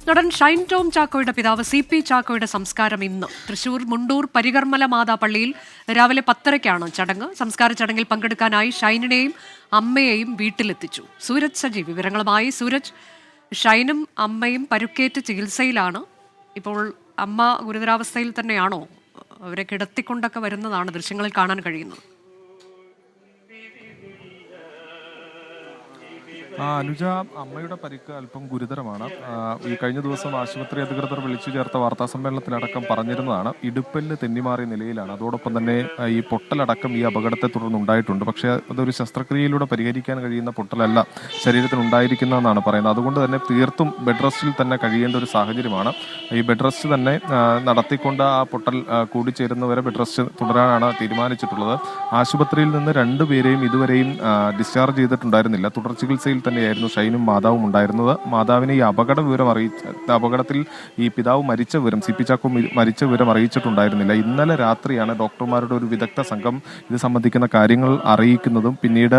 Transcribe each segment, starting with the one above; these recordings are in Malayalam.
നടൻ ഷൈൻ ടോം ചാക്കോയുടെ പിതാവ് CP ചാക്കോയുടെ സംസ്കാരം ഇന്ന് തൃശൂർ മുണ്ടൂർ പരികർമ്മല മാതാ പള്ളിയിൽ രാവിലെ 10:30-ക്കാണ് ചടങ്ങ്. സംസ്കാര ചടങ്ങിൽ പങ്കെടുക്കാനായി ഷൈനിനെയും അമ്മയെയും വീട്ടിലെത്തിച്ചു. സൂരജ് സജി വിവരങ്ങളുമായി. സൂരജ്, ഷൈനും അമ്മയും പരുക്കേറ്റ് ചികിത്സയിലാണ്. ഇപ്പോൾ അമ്മ ഗുരുതരാവസ്ഥയിൽ തന്നെയാണോ? അവരെ കിടത്തിക്കൊണ്ടൊക്കെ വരുന്നതാണ് ദൃശ്യങ്ങളിൽ കാണാൻ കഴിയുന്നത്. അനുജ, അമ്മയുടെ പരിക്ക് അല്പം ഗുരുതരമാണ്. ഈ കഴിഞ്ഞ ദിവസം ആശുപത്രി അധികൃതർ വിളിച്ചു ചേർത്ത വാർത്താ സമ്മേളനത്തിലടക്കം പറഞ്ഞിരുന്നതാണ് ഇടുപ്പലിന് തെന്നിമാറിയ നിലയിലാണ്. അതോടൊപ്പം തന്നെ ഈ പൊട്ടലടക്കം ഈ അപകടത്തെ തുടർന്ന് ഉണ്ടായിട്ടുണ്ട്. പക്ഷേ അതൊരു ശസ്ത്രക്രിയയിലൂടെ പരിഹരിക്കാൻ കഴിയുന്ന പൊട്ടലല്ല ശരീരത്തിൽ ഉണ്ടായിരിക്കുന്നതെന്നാണ് പറയുന്നത്. അതുകൊണ്ട് തന്നെ തീർത്തും ബെഡ് റെസ്റ്റിൽ തന്നെ കഴിയേണ്ട ഒരു സാഹചര്യമാണ്. ഈ ബെഡ് റെസ്റ്റ് തന്നെ നടത്തിക്കൊണ്ട് ആ പൊട്ടൽ കൂടിച്ചേരുന്നവരെ ബെഡ് റെസ്റ്റ് തുടരാനാണ് തീരുമാനിച്ചിട്ടുള്ളത്. ആശുപത്രിയിൽ നിന്ന് രണ്ടുപേരെയും ഇതുവരെയും ഡിസ്ചാർജ് ചെയ്തിട്ടുണ്ടായിരുന്നില്ല. തുടർ ചികിത്സയിൽ തന്നെയായിരുന്നു ഷൈനും മാതാവും ഉണ്ടായിരുന്നത്. മാതാവിനെ ഈ അപകടത്തിൽ ഈ പിതാവ് മരിച്ച വിവരം, CP ചാക്കോ മരിച്ച വിവരം അറിയിച്ചിട്ടുണ്ടായിരുന്നില്ല. ഇന്നലെ രാത്രിയാണ് ഡോക്ടർമാരുടെ ഒരു വിദഗ്ധ സംഘം ഇത് സംബന്ധിക്കുന്ന കാര്യങ്ങൾ അറിയിക്കുന്നതും പിന്നീട്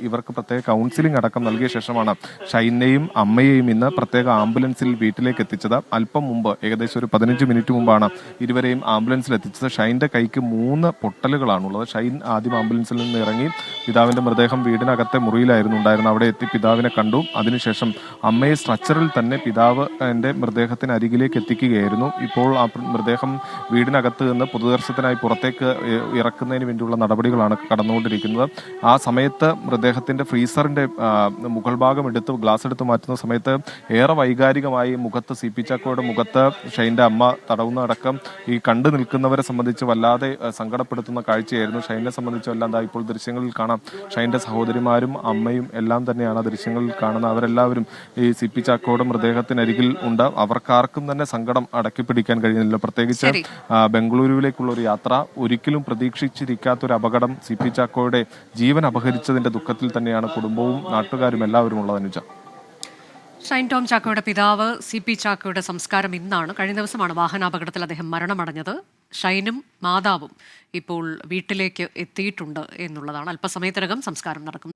ഇവർക്ക് പ്രത്യേക കൗൺസിലിംഗ് അടക്കം നൽകിയ ശേഷമാണ് ഷൈനെയും അമ്മയെയും ഇന്ന് പ്രത്യേക ആംബുലൻസിൽ വീട്ടിലേക്ക് എത്തിച്ചത്. അല്പം മുമ്പ്, ഏകദേശം ഒരു 15 മിനിറ്റ് മുമ്പാണ് ഇരുവരെയും ആംബുലൻസിൽ എത്തിച്ചത്. ഷൈൻ്റെ കൈക്ക് 3 പൊട്ടലുകളാണുള്ളത്. ഷൈൻ ആദ്യം ആംബുലൻസിൽ നിന്ന് ഇറങ്ങി പിതാവിൻ്റെ മൃതദേഹം വീടിനകത്തെ മുറിയിലായിരുന്നു ഉണ്ടായിരുന്നത്. അവിടെ എത്തി പിതാവിനെ കണ്ടു. അതിനുശേഷം അമ്മയെ സ്ട്രക്ചറിൽ തന്നെ പിതാവ് എൻ്റെ മൃതദേഹത്തിന് അരികിലേക്ക് എത്തിക്കുകയായിരുന്നു. ഇപ്പോൾ ആ മൃതദേഹം വീടിനകത്ത് നിന്ന് പൊതുദർശനത്തിനായി പുറത്തേക്ക് ഇറക്കുന്നതിന് വേണ്ടിയുള്ള നടപടികളാണ് കടന്നുകൊണ്ടിരിക്കുന്നത്. ആ സമയത്ത് മൃതദേഹത്തിൻ്റെ ഫ്രീസറിൻ്റെ മുകൾ ഭാഗം ഗ്ലാസ് എടുത്ത് മാറ്റുന്ന സമയത്ത് ഏറെ വൈകാരികമായി മുഖത്ത്, CP ചാക്കോയുടെ മുഖത്ത് ഷൈൻ്റെ അമ്മ തടവുന്നതടക്കം ഈ കണ്ടു നിൽക്കുന്നവരെ സംബന്ധിച്ച് വല്ലാതെ സങ്കടപ്പെടുത്തുന്ന കാഴ്ചയായിരുന്നു. ഷൈനെ സംബന്ധിച്ച് അല്ലാതെ ഇപ്പോൾ ദൃശ്യങ്ങളിൽ കാണാം. ഷൈൻ്റെ സഹോദരിമാരും അമ്മയും എല്ലാം തന്നെയാണ് ദൃശ്യങ്ങളിൽ കാണുന്നത്. അവരെല്ലാവരും ഈ CP ചാക്കോയുടെ മൃതദേഹത്തിനരികിൽ ഉണ്ട്. അവർക്കാർക്കും തന്നെ സങ്കടം അടക്കി പിടിക്കാൻ കഴിയുന്നില്ല. പ്രത്യേകിച്ച് ബംഗളൂരുവിലേക്കുള്ള ഒരു യാത്ര, ഒരിക്കലും പ്രതീക്ഷിച്ചിരിക്കാത്തൊരു അപകടം, CP ചാക്കോയുടെ ജീവൻ അപഹരിച്ചതിന്റെ ദുഃഖത്തിൽ തന്നെയാണ് കുടുംബവും നാട്ടുകാരും എല്ലാവരും ഉള്ളത്. അനുജ, ഷൈൻ ടോം ചാക്കോയുടെ പിതാവ് CP ചാക്കോയുടെ സംസ്കാരം ഇന്നാണ്. കഴിഞ്ഞ ദിവസമാണ് വാഹനാപകടത്തിൽ അദ്ദേഹം മരണമടഞ്ഞത്. ഷൈനും മാതാവും ഇപ്പോൾ വീട്ടിലേക്ക് എത്തിയിട്ടുണ്ട് എന്നുള്ളതാണ്. അല്പസമയത്തിനകം സംസ്കാരം നടക്കും.